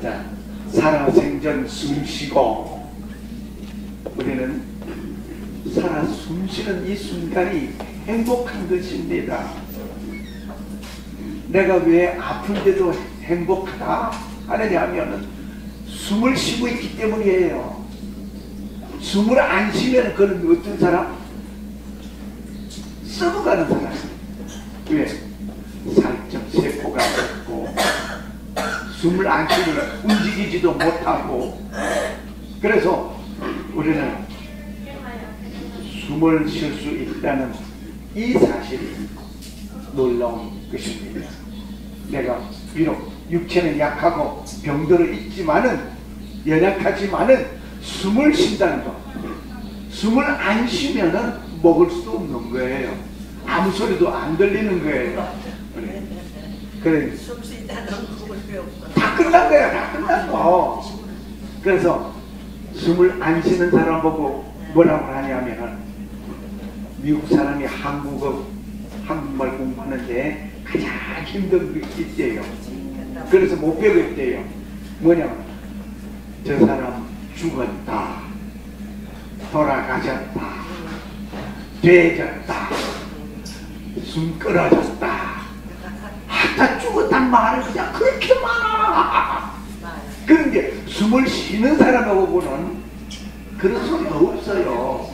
자, 살아생전 숨쉬고, 우리는 살아 숨쉬는 이 순간이 행복한 것입니다. 내가 왜 아픈데도 행복하다 하느냐 하면 숨을 쉬고 있기 때문이에요. 숨을 안 쉬면 그는 어떤 사람? 썩어가는 사람. 왜? 살점 세포가 없고 숨을 안 쉬면 움직이지도 못하고. 그래서 우리는 숨을 쉴 수 있다는 이 사실이 놀라운 것입니다. 내가 비록 육체는 약하고 병들어 있지만은, 연약하지만은 숨을 쉰다는 것, 숨을 안 쉬면은 먹을 수 없는 거예요. 아무 소리도 안 들리는 거예요. 그래. 다 끝난 거야. 다 끝난 거. 그래서 숨을 안 쉬는 사람 보고 뭐라고 하냐면은, 미국 사람이 한국말 공부하는데 가장 힘든 게 있대요. 그래서 못 배웠대요. 뭐냐면, 저 사람 죽었다, 돌아가셨다, 되졌다, 숨 끊어졌다, 다 죽었단 말이 그냥 그렇게 많아. 그런데 숨을 쉬는 사람하고는 그런 소리가 없어요.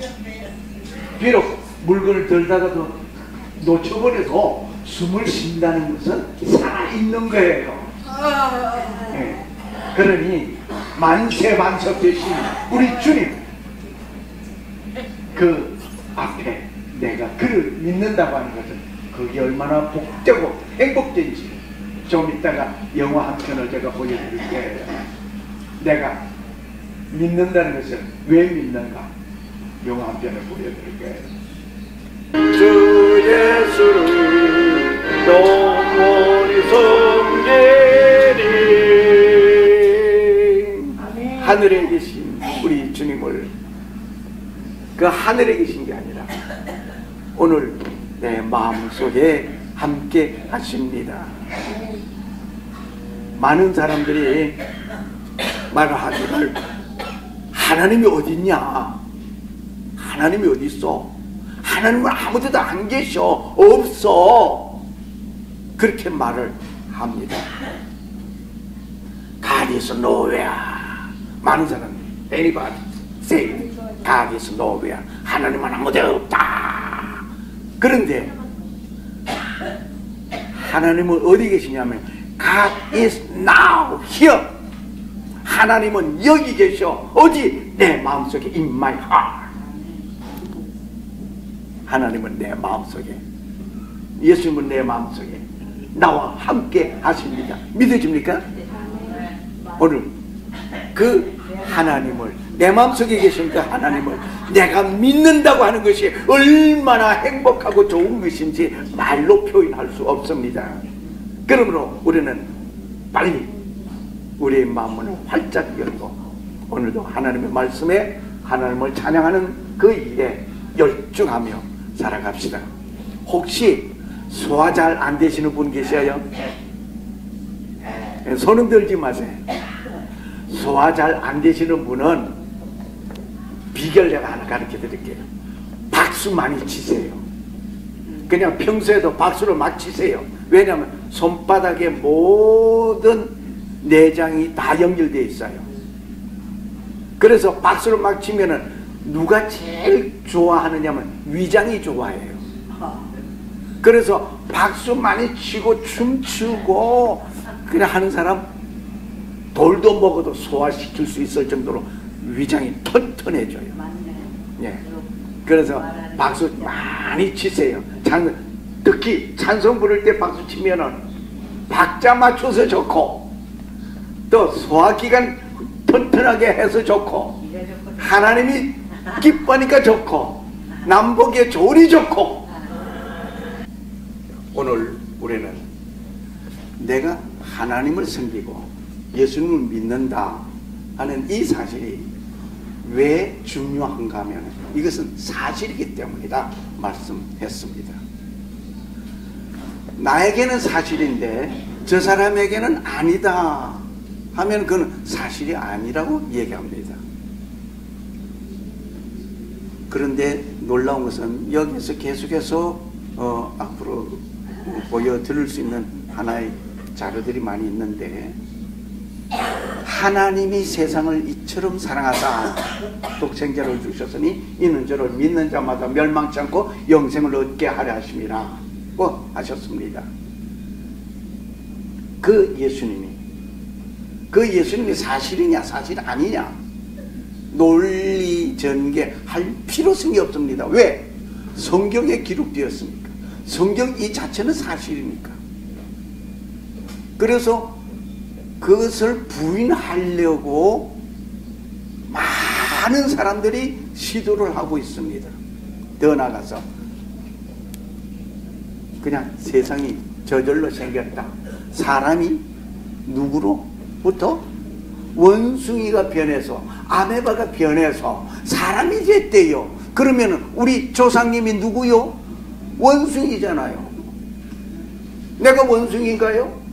비록 물건을 들다가도 놓쳐버려도 숨을 쉰다는 것은 살아있는 거예요. 네. 그러니 만세만석 되신 우리 주님, 그 앞에 내가 그를 믿는다고 하는 것은 그게 얼마나 복되고 행복된지 좀 이따가 영화 한 편을 제가 보여드릴 거예요. 내가 믿는다는 것을 왜 믿는가, 영화 한 편을 보여드릴 거예요. 주 예수를 영원히 섬기리. 하늘에 계신 우리 주님을, 그 하늘에 계신 게 아니라 오늘 내 마음속에 함께 하십니다. 많은 사람들이 말을 하기를, 하나님이 어디 있냐, 하나님이 어디 있어, 하나님은 아무 데도 안 계셔, 없어, 그렇게 말을 합니다. God is nowhere. 많은 사람이 anybody say God is nowhere. 하나님은 아무 데 없다. 그런데 하나님은 어디 계시냐면 God is now here. 하나님은 여기 계셔. 어디? 내 마음속에, in my heart. 하나님은 내 마음속에, 예수님은 내 마음속에 나와 함께 하십니다. 믿어집니까? 오늘 그 하나님을, 내 마음속에 계신 그 하나님을 내가 믿는다고 하는 것이 얼마나 행복하고 좋은 것인지 말로 표현할 수 없습니다. 그러므로 우리는 빨리 우리의 마음을 활짝 열고 오늘도 하나님의 말씀에 하나님을 찬양하는 그 일에 열중하며 살아갑시다. 혹시 소화 잘 안 되시는 분 계셔요? 손은 들지 마세요. 소화 잘 안 되시는 분은 비결 내가 하나 가르쳐 드릴게요. 박수 많이 치세요. 그냥 평소에도 박수를 막 치세요. 왜냐하면 손바닥에 모든 내장이 다 연결되어 있어요. 그래서 박수를 막 치면은 누가 제일 좋아하느냐면 위장이 좋아해요. 그래서 박수 많이 치고 춤추고 그냥 하는 사람 돌도 먹어도 소화시킬 수 있을 정도로 위장이 튼튼해져요. 예. 그래서 박수 많이 치세요. 특히 찬송 부를 때 박수 치면은 박자 맞춰서 좋고, 또 소화기관 튼튼하게 해서 좋고, 하나님이 기뻐하니까 좋고, 남보기에 좋으니 좋고. 오늘 우리는 내가 하나님을 섬기고 예수님을 믿는다 하는 이 사실이 왜 중요한가 하면 이것은 사실이기 때문이다 말씀했습니다. 나에게는 사실인데 저 사람에게는 아니다. 하면 그건 사실이 아니라고 얘기합니다. 그런데 놀라운 것은 여기서 계속해서 앞으로 보여드릴 수 있는 하나의 자료들이 많이 있는데, 하나님이 세상을 이처럼 사랑하사 독생자를 주셨으니 이는 저를 믿는 자마다 멸망치 않고 영생을 얻게 하려 하심이라고 하셨습니다. 그 예수님이 사실이냐 사실 아니냐 논리 전개할 필요성이 없습니다. 왜? 성경에 기록되었으니까. 성경 이 자체는 사실이니까. 그래서 그것을 부인하려고 많은 사람들이 시도를 하고 있습니다. 더 나아가서 그냥 세상이 저절로 생겼다. 사람이 누구로부터? 원숭이가 변해서, 아메바가 변해서 사람이 됐대요. 그러면 우리 조상님이 누구요? 원숭이잖아요. 내가 원숭이인가요?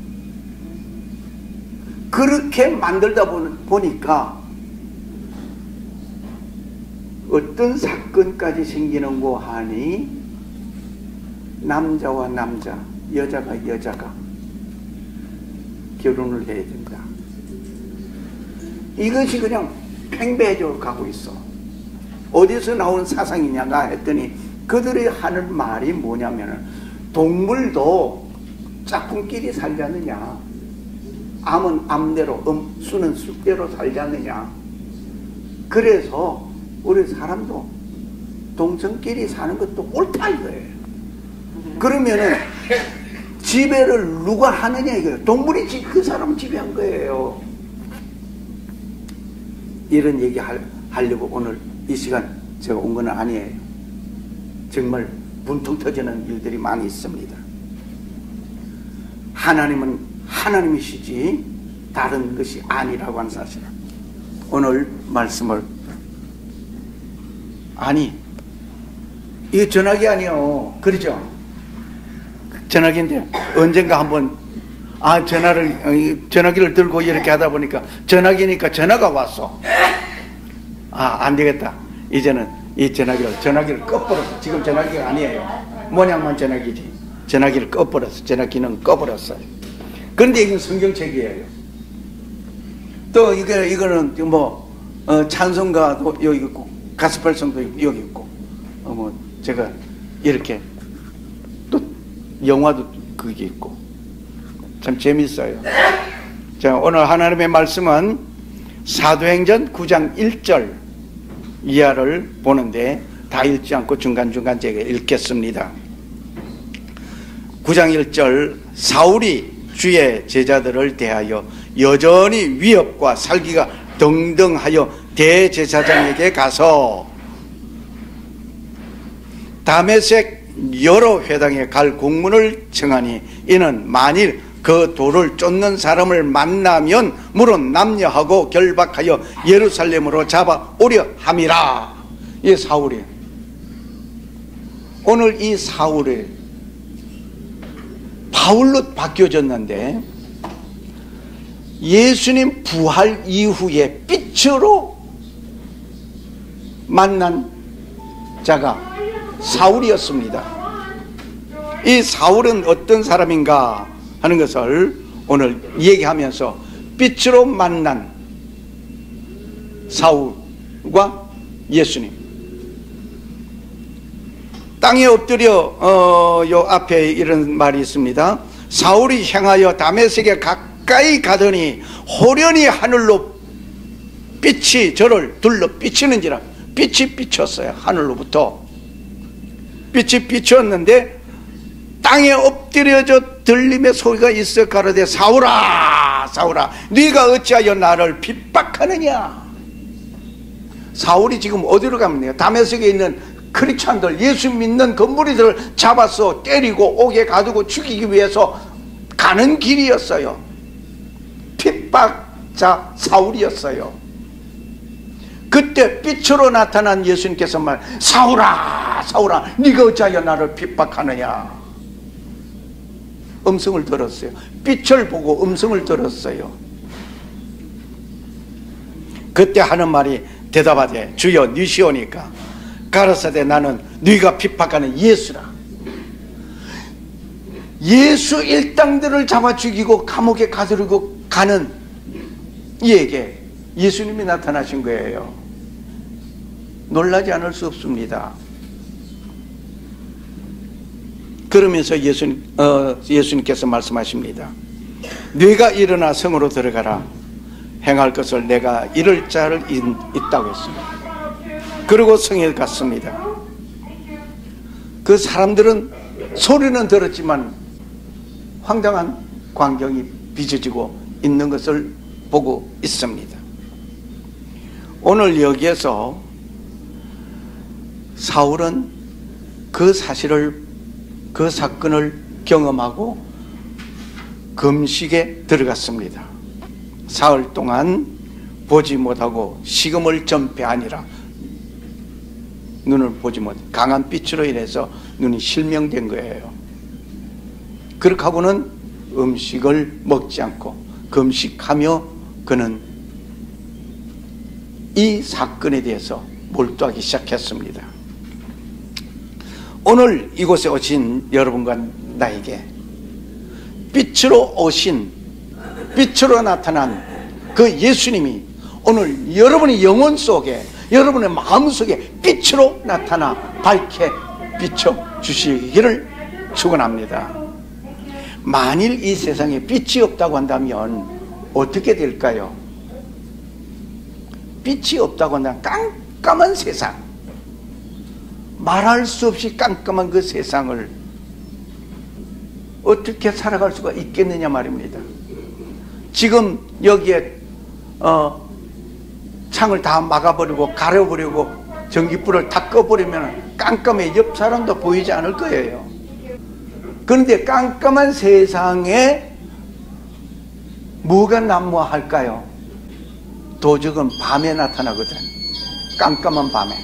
그렇게 만들다 보니까 어떤 사건까지 생기는고 하니, 남자와 남자, 여자가 여자가 결혼을 해야 된다. 이것이 그냥 팽배해져 가고 있어. 어디서 나온 사상이냐가 했더니 그들이 하는 말이 뭐냐면은, 동물도 짝꿍끼리 살지 않느냐, 암은 암대로, 수는 수대로 살지 않느냐. 그래서 우리 사람도 동성끼리 사는 것도 옳다 이거예요. 그러면은 지배를 누가 하느냐 이거예요. 동물이 그 사람 지배한 거예요. 이런 얘기 하려고 오늘 이 시간 제가 온 건 아니에요. 정말 분통 터지는 일들이 많이 있습니다. 하나님은 하나님이시지 다른 것이 아니라고 하는 사실. 오늘 말씀을, 아니 이게 전화기 아니에요. 그렇죠? 전화기인데 언젠가 한번 전화기를 들고 이렇게 하다 보니까 전화기니까 전화가 왔어. 안 되겠다. 이제는 이 전화기를 꺼버렸어. 지금 전화기가 아니에요. 모양만 전화기지. 전화기를 꺼버렸어. 전화기는 꺼버렸어요. 그런데 이건 성경책이에요. 또 이거는 찬송가도 여기 있고 가스펠성도 여기 있고, 제가 이렇게 또 영화도 그게 있고 참 재밌어요. 자, 오늘 하나님의 말씀은 사도행전 9장 1절 이하를 보는데 다 읽지 않고 중간중간 제가 읽겠습니다. 9장 1절, 사울이 주의 제자들을 대하여 여전히 위협과 살기가 등등하여 대제사장에게 가서 다메섹 여러 회당에 갈 공문을 청하니, 이는 만일 그 돌을 쫓는 사람을 만나면 물은 남녀하고 결박하여 예루살렘으로 잡아오려 함이라. 이 사울이, 오늘 이 사울이 바울로 바뀌어졌는데, 예수님 부활 이후에 빛으로 만난 자가 사울이었습니다. 이 사울은 어떤 사람인가 하는 것을 오늘 얘기하면서, 빛으로 만난 사울과 예수님, 땅에 엎드려 요 앞에 이런 말이 있습니다. 사울이 향하여 다메섹에 가까이 가더니 호련히 하늘로 빛이 저를 둘러 비치는지라. 빛이 비쳤어요. 하늘로부터 빛이 비쳤는데 땅에 엎드려져 들림의 소리가 있어 가로되, 사울아 사울아 네가 어찌하여 나를 핍박하느냐. 사울이 지금 어디로 가면 돼요? 다메섹에 있는 크리스찬들, 예수 믿는 건물이들을 잡아서 때리고 옥에 가두고 죽이기 위해서 가는 길이었어요. 핍박자 사울이었어요. 그때 빛으로 나타난 예수님께서 말, 사울아 사울아 네가 어찌하여 나를 핍박하느냐. 음성을 들었어요. 빛을 보고 음성을 들었어요. 그때 하는 말이 대답하되 주여 니시오니까 가라사대 나는 네가 핍박하는 예수라. 예수 일당들을 잡아 죽이고 감옥에 가두고 가는 이에게 예수님이 나타나신 거예요. 놀라지 않을 수 없습니다. 그러면서 예수님께서 말씀하십니다. 네가 일어나 성으로 들어가라. 행할 것을 내가 이를 자를 있다고 했습니다. 그리고 성에 갔습니다. 그 사람들은 소리는 들었지만 황당한 광경이 빚어지고 있는 것을 보고 있습니다. 오늘 여기에서 사울은 그 사실을, 그 사건을 경험하고 금식에 들어갔습니다. 사흘 동안 보지 못하고 식음을 전폐하니라. 눈을 보지 못, 강한 빛으로 인해서 눈이 실명된 거예요. 그렇게 하고는 음식을 먹지 않고 금식하며 그는 이 사건에 대해서 몰두하기 시작했습니다. 오늘 이곳에 오신 여러분과 나에게 빛으로 오신, 빛으로 나타난 그 예수님이 오늘 여러분의 영혼 속에, 여러분의 마음 속에 빛으로 나타나 밝게 비춰 주시기를 축원합니다. 만일 이 세상에 빛이 없다고 한다면 어떻게 될까요? 빛이 없다고 한다면 깜깜한 세상, 말할 수 없이 깜깜한 그 세상을 어떻게 살아갈 수가 있겠느냐 말입니다. 지금 여기에 창을 다 막아버리고 가려버리고 전기불을 다 꺼버리면 깜깜해 옆 사람도 보이지 않을 거예요. 그런데 깜깜한 세상에 뭐가 난무할까요? 도적은 밤에 나타나거든. 깜깜한 밤에.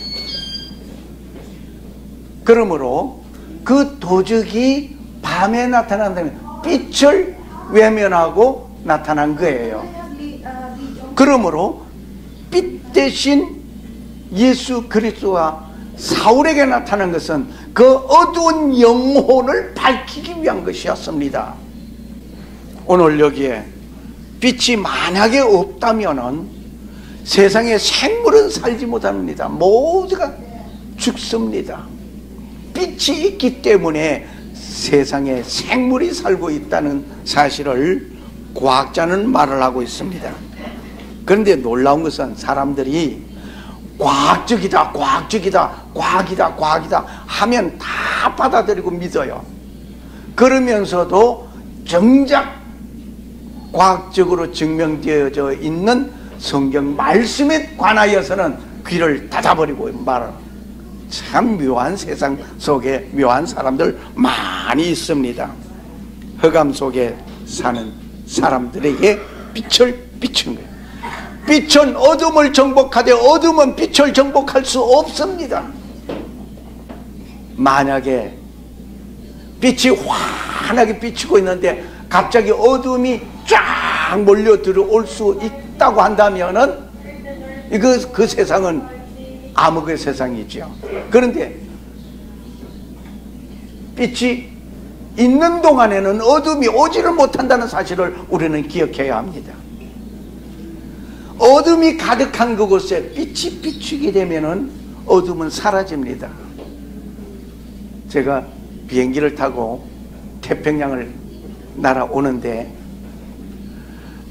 그러므로 그 도적이 밤에 나타난다면 빛을 외면하고 나타난 거예요. 그러므로 빛 대신 예수 그리스도가 사울에게 나타난 것은 그 어두운 영혼을 밝히기 위한 것이었습니다. 오늘 여기에 빛이 만약에 없다면은 세상에 생물은 살지 못합니다. 모두가 죽습니다. 빛이 있기 때문에 세상에 생물이 살고 있다는 사실을 과학자는 말을 하고 있습니다. 그런데 놀라운 것은 사람들이 과학적이다, 과학적이다, 과학이다, 과학이다 하면 다 받아들이고 믿어요. 그러면서도 정작 과학적으로 증명되어져 있는 성경 말씀에 관하여서는 귀를 닫아버리고 말을. 참 묘한 세상 속에 묘한 사람들 많이 있습니다. 흑암 속에 사는 사람들에게 빛을 비추는 거예요. 빛은 어둠을 정복하되 어둠은 빛을 정복할 수 없습니다. 만약에 빛이 환하게 비추고 있는데 갑자기 어둠이 쫙 몰려 들어올 수 있다고 한다면은 그 세상은 암흑의 세상이죠. 그런데 빛이 있는 동안에는 어둠이 오지를 못한다는 사실을 우리는 기억해야 합니다. 어둠이 가득한 그곳에 빛이 비추게 되면은 어둠은 사라집니다. 제가 비행기를 타고 태평양을 날아오는데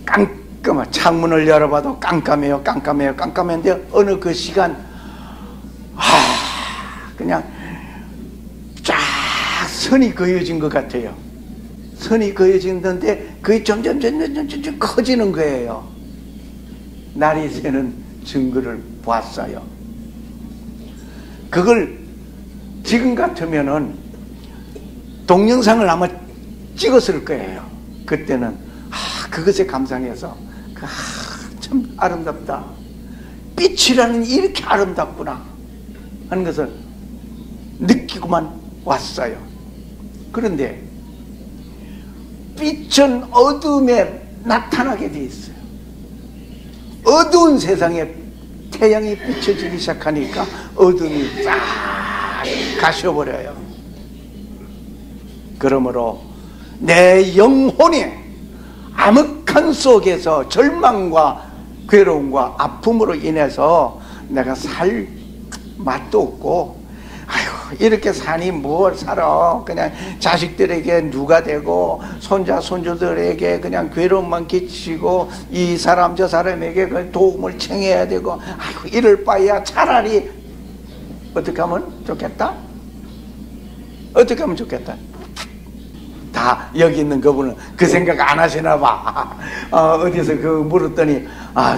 깜깜해. 창문을 열어봐도 깜깜해요. 깜깜해요. 깜깜한데 어느 그 시간 그냥 쫙 선이 그어진 것 같아요. 선이 그어지는데 그게 점점 커지는 거예요. 날이 새는 증거를 보았어요. 그걸 지금 같으면은 동영상을 아마 찍었을 거예요. 그때는 그것에 감상해서 참 아름답다. 빛이라는 이렇게 아름답구나 하는 것을 느끼고만 왔어요. 그런데 빛은 어둠에 나타나게 돼 있어요. 어두운 세상에 태양이 비춰지기 시작하니까 어둠이 싹 가셔버려요. 그러므로 내 영혼이 암흑한 속에서 절망과 괴로움과 아픔으로 인해서 내가 살 맛도 없고, 아휴 이렇게 사니 뭘 살아, 그냥 자식들에게 누가 되고 손자 손주들에게 그냥 괴로움만 끼치고 이 사람 저 사람에게 그 도움을 청해야 되고, 아휴 이럴 바에야 차라리 어떻게 하면 좋겠다? 어떻게 하면 좋겠다? 다 여기 있는 그분은 그 생각 안 하시나 봐. 어디서 그 물었더니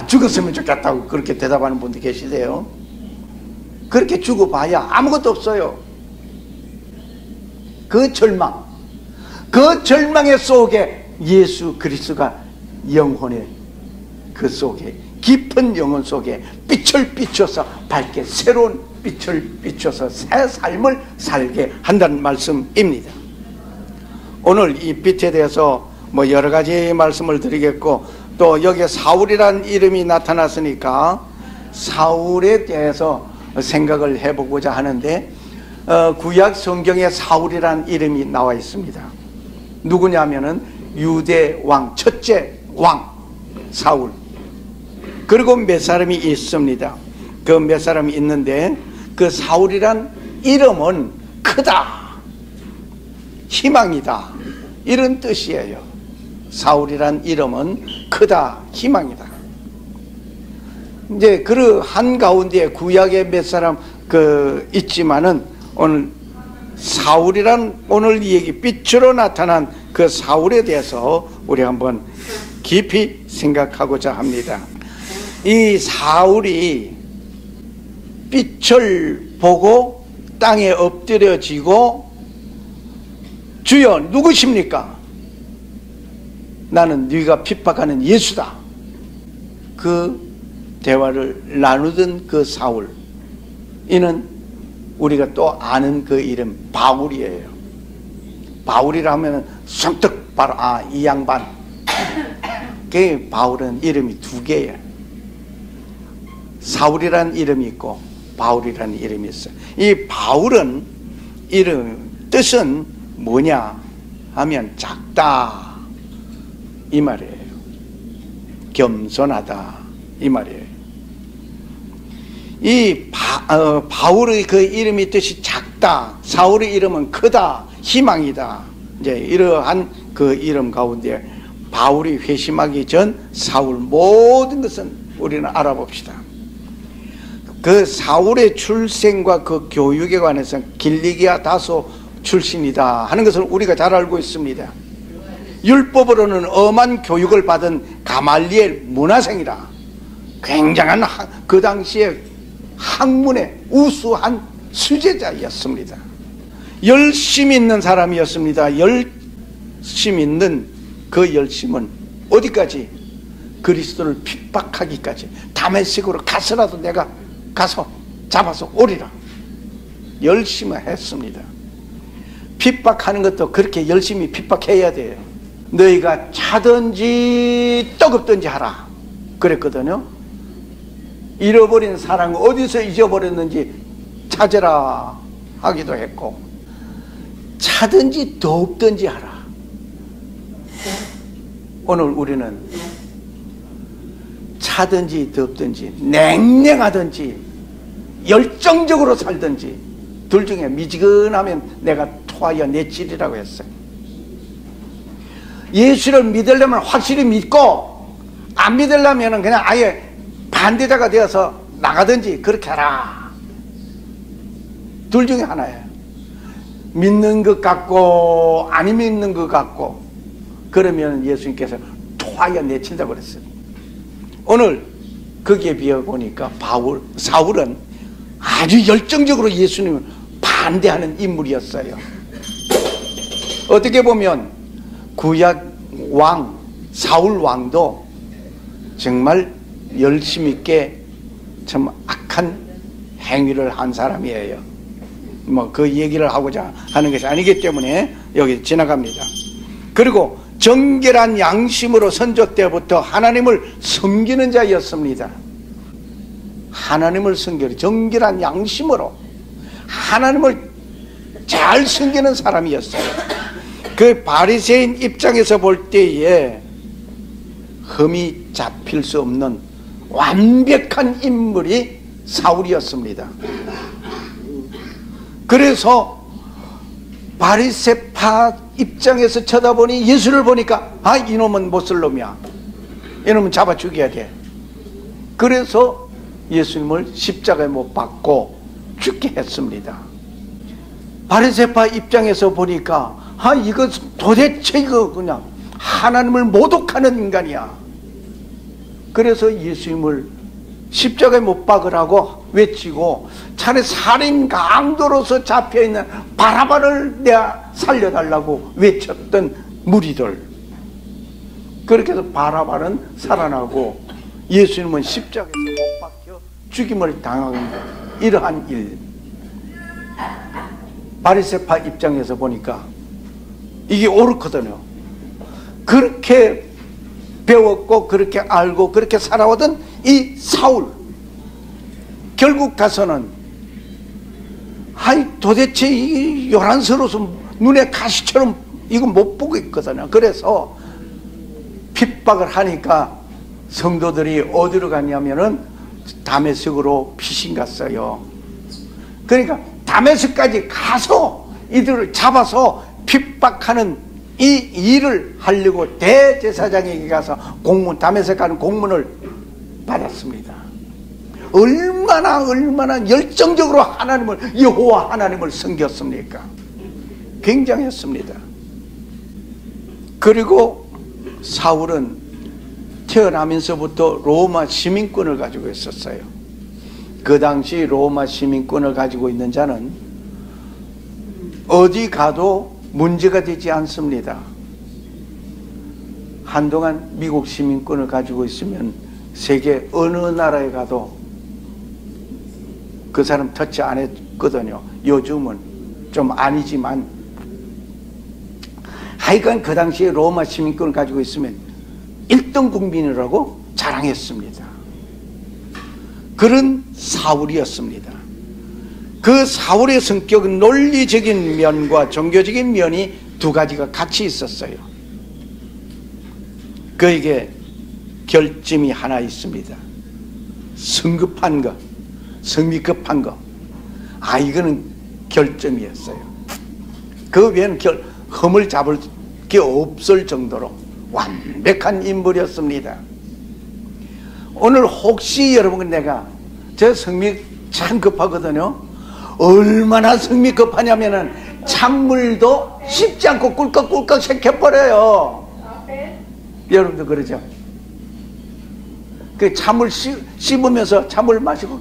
죽었으면 좋겠다고 그렇게 대답하는 분도 계시대요. 그렇게 죽어봐야 아무것도 없어요. 그 절망, 그 절망의 속에 예수 그리스도가 영혼의 그 속에 깊은 영혼 속에 빛을 비춰서 밝게 새로운 빛을 비춰서 새 삶을 살게 한다는 말씀입니다. 오늘 이 빛에 대해서 뭐 여러 가지 말씀을 드리겠고, 또 여기에 사울이라는 이름이 나타났으니까 사울에 대해서 생각을 해보고자 하는데, 구약 성경에 사울이라는 이름이 나와 있습니다. 누구냐면은 유대 왕, 첫째 왕 사울. 그리고 몇 사람이 있습니다. 그 몇 사람이 있는데, 그 사울이란 이름은 크다, 희망이다, 이런 뜻이에요. 사울이란 이름은 크다, 희망이다. 이제 그 한가운데 구약에 몇 사람 있지만은 오늘 사울이란 오늘 이 얘기 빛으로 나타난 그 사울에 대해서 우리 한번 깊이 생각하고자 합니다. 이 사울이 빛을 보고 땅에 엎드려지고 주여 누구십니까? 나는 네가 핍박하는 예수다. 그 대화를 나누던 그 사울, 이는 우리가 또 아는 그 이름 바울이에요. 바울이라 하면 선뜻 바로 이 양반. 그 바울은 이름이 두 개예요. 사울이라는 이름이 있고 바울이라는 이름이 있어요. 이 바울은 뜻은 뭐냐 하면 작다 이 말이에요. 겸손하다 이 말이에요. 이 바울의 그 이름이 뜻이 작다, 사울의 이름은 크다, 희망이다. 이제 이러한 그 이름 가운데 바울이 회심하기 전 사울 모든 것은 우리는 알아봅시다. 그 사울의 출생과 그 교육에 관해서 길리기아 다소 출신이다 하는 것을 우리가 잘 알고 있습니다. 율법으로는 엄한 교육을 받은 가말리엘 문화생이라 굉장한 그 당시에 학문의 우수한 수제자였습니다. 열심 있는 사람이었습니다. 열심 있는 그 열심은 어디까지? 그리스도를 핍박하기까지. 다메섹으로 가서라도 내가 가서 잡아서 오리라. 열심히 했습니다. 핍박하는 것도 그렇게 열심히 핍박해야 돼요. 너희가 차든지 떡없든지 하라 그랬거든요. 잃어버린 사랑 어디서 잊어버렸는지 찾으라 하기도 했고, 차든지 덥든지 하라. 오늘 우리는 차든지 덥든지 냉랭하든지 열정적으로 살든지 둘 중에 미지근하면 내가 토하여 내치리라고 했어요. 예수를 믿으려면 확실히 믿고, 안 믿으려면 그냥 아예 반대자가 되어서 나가든지 그렇게 하라. 둘 중에 하나예요. 믿는 것 같고 안 믿는 것 같고, 그러면 예수님께서 토하여 내친다고 그랬어요. 오늘 거기에 비해 보니까 사울은 아주 열정적으로 예수님을 반대하는 인물이었어요. 어떻게 보면 구약 왕 사울 왕도 정말 열심 있게 참 악한 행위를 한 사람이에요. 뭐 그 얘기를 하고자 하는 것이 아니기 때문에 여기 지나갑니다. 그리고 정결한 양심으로 선조 때부터 하나님을 섬기는 자였습니다. 하나님을 섬기는 정결한 양심으로 하나님을 잘 섬기는 사람이었어요. 그 바리새인 입장에서 볼 때에 흠이 잡힐 수 없는 완벽한 인물이 사울이었습니다. 그래서 바리새파 입장에서 쳐다보니 예수를 보니까 아, 이놈은 못쓸 놈이야, 이놈은 잡아 죽여야 돼. 그래서 예수님을 십자가에 못 박고 죽게 했습니다. 바리새파 입장에서 보니까 아, 이거 도대체 이거 그냥 하나님을 모독하는 인간이야. 그래서 예수님을 십자가에 못 박으라고 외치고 차라리 살인 강도로서 잡혀있는 바라바를 내가 살려달라고 외쳤던 무리들. 그렇게 해서 바라바는 살아나고 예수님은 십자가에서 못 박혀 죽임을 당한 이러한 일. 바리새파 입장에서 보니까 이게 옳거든요. 그렇게 배웠고 그렇게 알고 그렇게 살아오던 이 사울, 결국 가서는 아이 도대체 이 요란스러워서 눈에 가시처럼 이거 못 보고 있거든요. 그래서 핍박을 하니까 성도들이 어디로 갔냐면은 다메섹으로 피신 갔어요. 그러니까 다메섹까지 가서 이들을 잡아서 핍박하는 이 일을 하려고 대제사장에게 가서 다메섹 가는 공문을 받았습니다. 얼마나 열정적으로 하나님을, 여호와 하나님을 섬겼습니까? 굉장했습니다. 그리고 사울은 태어나면서부터 로마 시민권을 가지고 있었어요. 그 당시 로마 시민권을 가지고 있는 자는 어디 가도 문제가 되지 않습니다. 한동안 미국 시민권을 가지고 있으면 세계 어느 나라에 가도 그 사람 터치 안 했거든요. 요즘은 좀 아니지만 하여간 그 당시에 로마 시민권을 가지고 있으면 1등 국민이라고 자랑했습니다. 그런 사울이었습니다. 그 사울의 성격은 논리적인 면과 종교적인 면이 두 가지가 같이 있었어요. 그에게 결점이 하나 있습니다. 성급한 것, 성미 급한 것. 아, 이거는 결점이었어요. 그 외에는 흠을 잡을 게 없을 정도로 완벽한 인물이었습니다. 오늘 혹시 여러분, 내가 저 성미 참 급하거든요. 얼마나 성미 급하냐면은 찬물도 씹지 않고 꿀꺽꿀꺽 새겨버려요. 여러분도 그러죠? 그 찬물 씹으면서 찬물 마시고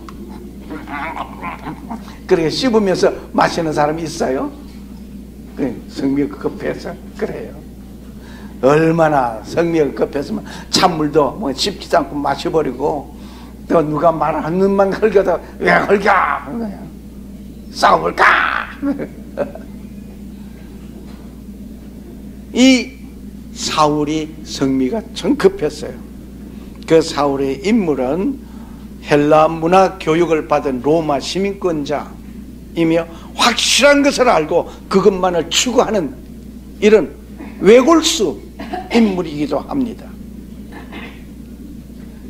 그렇게 씹으면서 마시는 사람이 있어요? 성미가 급해서 그래요. 얼마나 성미가 급했으면 찬물도 뭐 씹지도 않고 마셔버리고, 또 누가 말하는 만 헐겨도 왜 헐겨? 싸워볼까? 이 사울이 성미가 참 급했어요. 그 사울의 인물은 헬라 문화 교육을 받은 로마 시민권자이며 확실한 것을 알고 그것만을 추구하는 이런 외골수 인물이기도 합니다.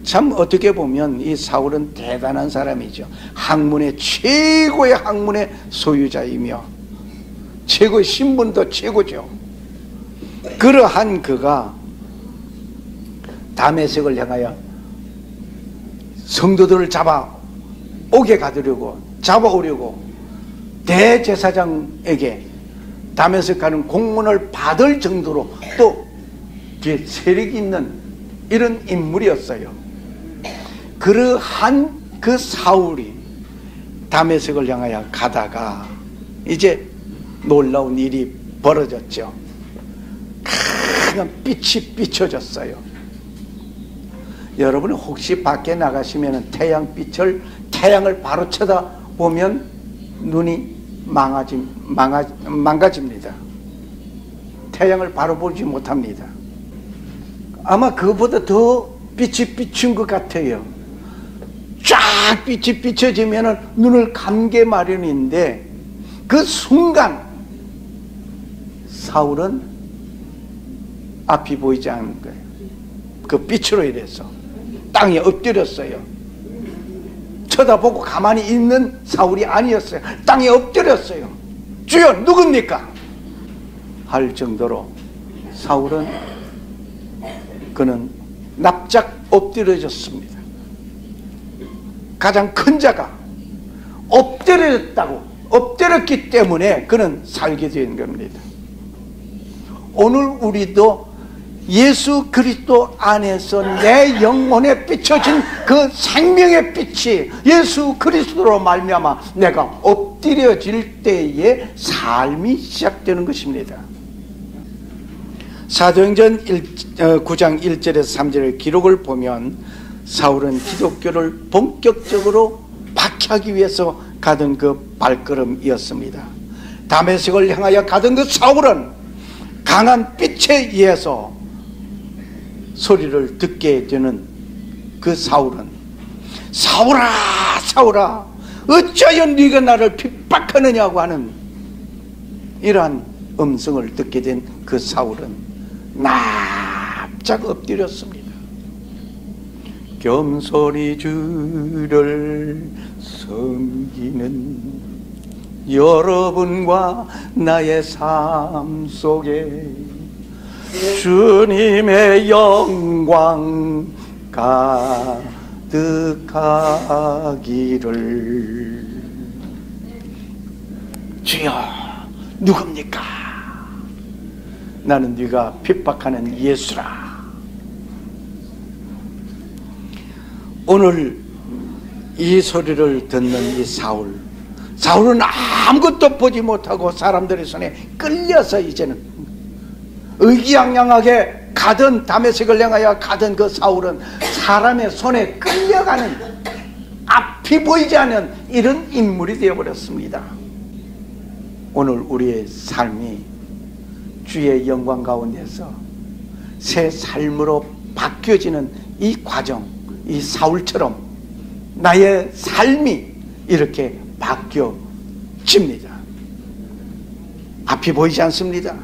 참 어떻게 보면 이 사울은 대단한 사람이죠. 최고의 학문의 소유자이며 최고의 신분도 최고죠. 그러한 그가 다메섹을 향하여 성도들을 잡아오려고 대제사장에게 다메섹 가는 공문을 받을 정도로 또 뒤에 세력이 있는 이런 인물이었어요. 그러한 그 사울이 다메섹을 향하여 가다가 이제 놀라운 일이 벌어졌죠. 큰 빛이 비춰졌어요. 여러분이 혹시 밖에 나가시면 태양을 바로 쳐다보면 눈이 망가집니다. 태양을 바로 보지 못합니다. 아마 그보다 더 빛이 비춘 것 같아요. 쫙 빛이 비춰지면은 눈을 감게 마련인데 그 순간 사울은 앞이 보이지 않는 거예요. 그 빛으로 인해서 땅에 엎드렸어요. 쳐다보고 가만히 있는 사울이 아니었어요. 땅에 엎드렸어요. 주여 누굽니까? 할 정도로 사울은 그는 납작 엎드려졌습니다. 가장 큰 자가 엎드렸기 때문에 그는 살게 된 겁니다. 오늘 우리도 예수 그리스도 안에서 내 영혼에 비춰진 그 생명의 빛이 예수 그리스도로 말미암아 내가 엎드려질 때에 삶이 시작되는 것입니다. 사도행전 9장 1절에서 3절의 기록을 보면 사울은 기독교를 본격적으로 박해하기 위해서 가던 그 발걸음이었습니다. 다메섹을 향하여 가던 그 사울은 강한 빛에 의해서 소리를 듣게 되는 그 사울은 사울아 사울아 어찌하여 네가 나를 핍박하느냐고 하는 이러한 음성을 듣게 된 그 사울은 납작 엎드렸습니다. 겸손히 주를 섬기는 여러분과 나의 삶 속에 주님의 영광 가득하기를. 주여 누굽니까? 나는 네가 핍박하는 예수라. 오늘 이 소리를 듣는 이 사울은 아무것도 보지 못하고 사람들의 손에 끌려서 이제는 의기양양하게 가던 다메섹을 향하여 가던 그 사울은 사람의 손에 끌려가는 앞이 보이지 않는 이런 인물이 되어버렸습니다. 오늘 우리의 삶이 주의 영광 가운데서 새 삶으로 바뀌어지는 이 과정, 이 사울처럼 나의 삶이 이렇게 바뀌어집니다. 앞이 보이지 않습니다.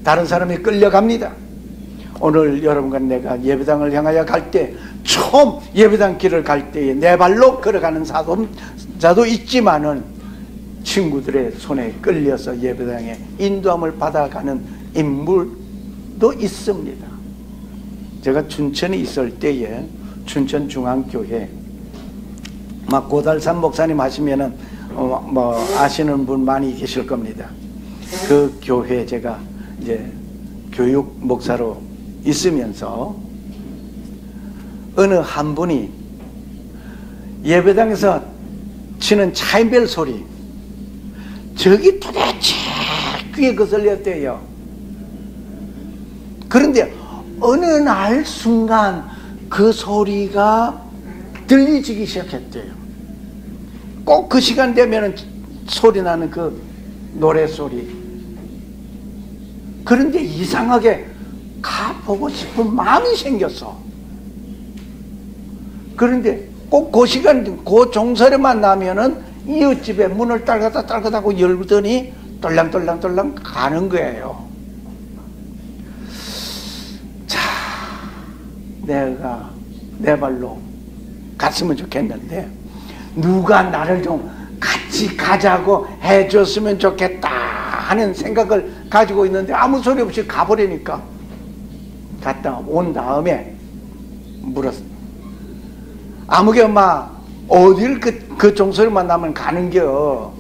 다른 사람이 끌려갑니다. 오늘 여러분과 내가 예배당을 향하여 갈 때, 처음 예배당 길을 갈 때에 내 발로 걸어가는 자도 있지만은 친구들의 손에 끌려서 예배당에 인도함을 받아가는 인물도 있습니다. 제가 춘천에 있을 때에 춘천중앙교회 고달산 목사님 하시면은 아시는 분 많이 계실 겁니다. 그 교회 제가 이제 교육 목사로 있으면서 어느 한 분이 예배당에서 치는 차인벨 소리, 저기 도대체 귀에 거슬렸대요. 그런데 어느 날 순간 그 소리가 들리기 시작했대요. 꼭 그 시간 되면 소리 나는 그 노래 소리. 그런데 이상하게 가보고 싶은 마음이 생겼어. 그런데 꼭 그 시간, 그 종소리만 나면은 이웃집에 문을 딸그닥 열더니 똘랑똘랑 가는 거예요. 자, 내가 내 발로 갔으면 좋겠는데 누가 나를 좀 같이 가자고 해줬으면 좋겠다 하는 생각을 가지고 있는데 아무 소리 없이 가버리니까 갔다 온 다음에 물었어. 아무개 엄마 어딜 그 종소리만 나면 가는겨.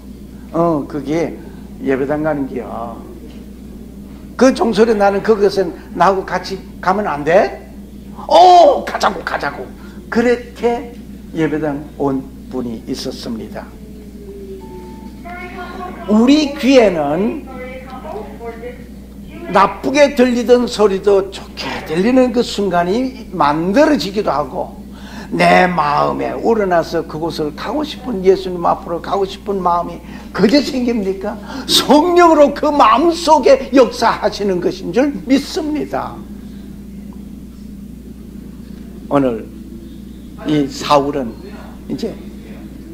그게 예배당 가는겨. 그 종소리 나는 그것은 나하고 같이 가면 안 돼? 가자고. 그렇게 예배당 온 분이 있었습니다. 우리 귀에는 나쁘게 들리던 소리도 좋게 들리는 그 순간이 만들어지기도 하고, 내 마음에 우러나서 그곳을 가고 싶은, 예수님 앞으로 가고 싶은 마음이 그저 생깁니까? 성령으로 그 마음속에 역사하시는 것인 줄 믿습니다. 오늘 이 사울은 이제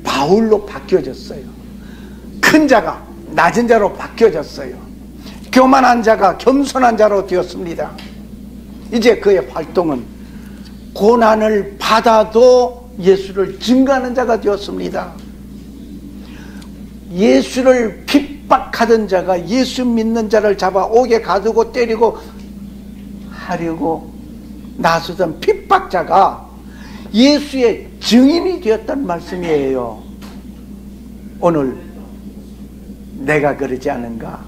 바울로 바뀌어졌어요. 큰 자가 낮은 자로 바뀌어졌어요. 교만한 자가 겸손한 자로 되었습니다. 이제 그의 활동은 고난을 받아도 예수를 증거하는 자가 되었습니다. 예수를 핍박하던 자가 예수 믿는 자를 잡아 옥에 가두고 때리고 하려고 나서던 핍박자가 예수의 증인이 되었다는 말씀이에요. 오늘 내가 그러지 않은가?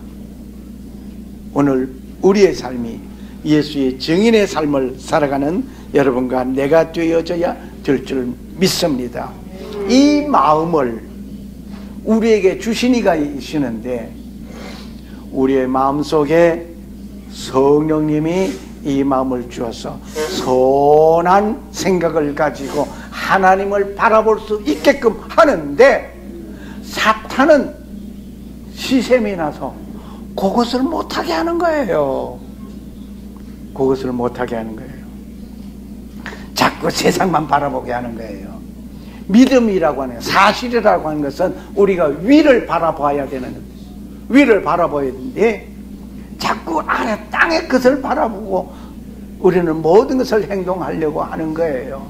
오늘 우리의 삶이 예수의 증인의 삶을 살아가는 여러분과 내가 되어져야 될 줄 믿습니다. 이 마음을 우리에게 주신 이가 있으시는데 우리의 마음속에 성령님이 이 마음을 주어서 선한 생각을 가지고 하나님을 바라볼 수 있게끔 하는데 사탄은 시샘이 나서 그것을 못하게 하는 거예요. 그것을 못하게 하는 거예요. 자꾸 세상만 바라보게 하는 거예요. 믿음이라고 하는, 사실이라고 하는 것은 우리가 위를 바라봐야 되는, 위를 바라봐야 되는데 자꾸 아래 땅의 것을 바라보고 우리는 모든 것을 행동하려고 하는 거예요.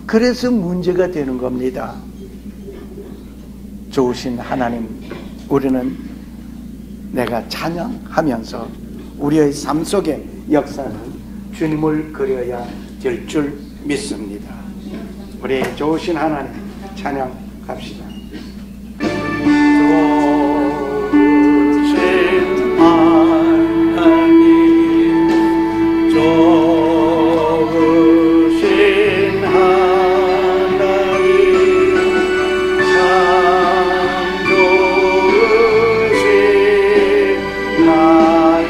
그래서 문제가 되는 겁니다. 좋으신 하나님, 우리는 내가 찬양하면서 우리의 삶 속에 역사는 주님을 그려야 될 줄 믿습니다. 우리 좋으신 하나님 찬양합시다. 좋으신 하나님, 좋으신 하나님, 참 좋으신 나의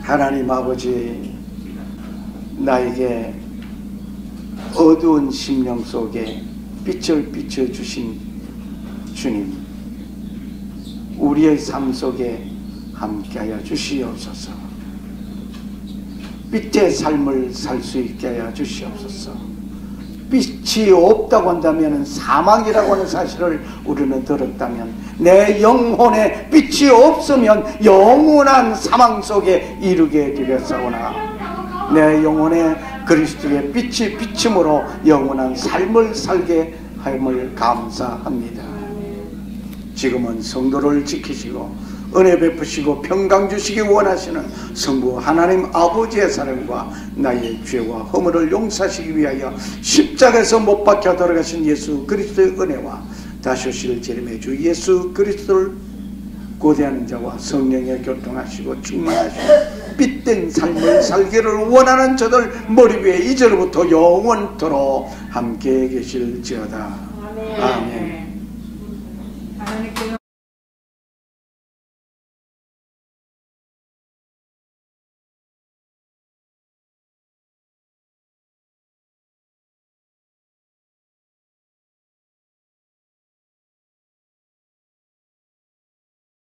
하나님 아버지, 나에게 어두운 심령 속에 빛을 비춰주신 주님, 우리의 삶 속에 함께하여 주시옵소서. 빛의 삶을 살 수 있게 하여 주시옵소서. 빛이 없다고 한다면 사망이라고 하는 사실을 우리는 들었다면, 내 영혼에 빛이 없으면 영원한 사망 속에 이르게 되겠사오나 내 영혼에 그리스도의 빛이 비침으로 영원한 삶을 살게 함을 감사합니다. 지금은 성도를 지키시고 은혜 베푸시고 평강 주시기 원하시는 성부 하나님 아버지의 사랑과 나의 죄와 허물을 용서하시기 위하여 십자가에서 못 박혀 돌아가신 예수 그리스도의 은혜와 다시 오실 재림의 주 예수 그리스도를 고대하는 자와 성령에 교통하시고 충만하시고 빛된 삶을 살기를 원하는 저들 머리 위에 이제로부터 영원토록 함께 계실지어다. 아멘.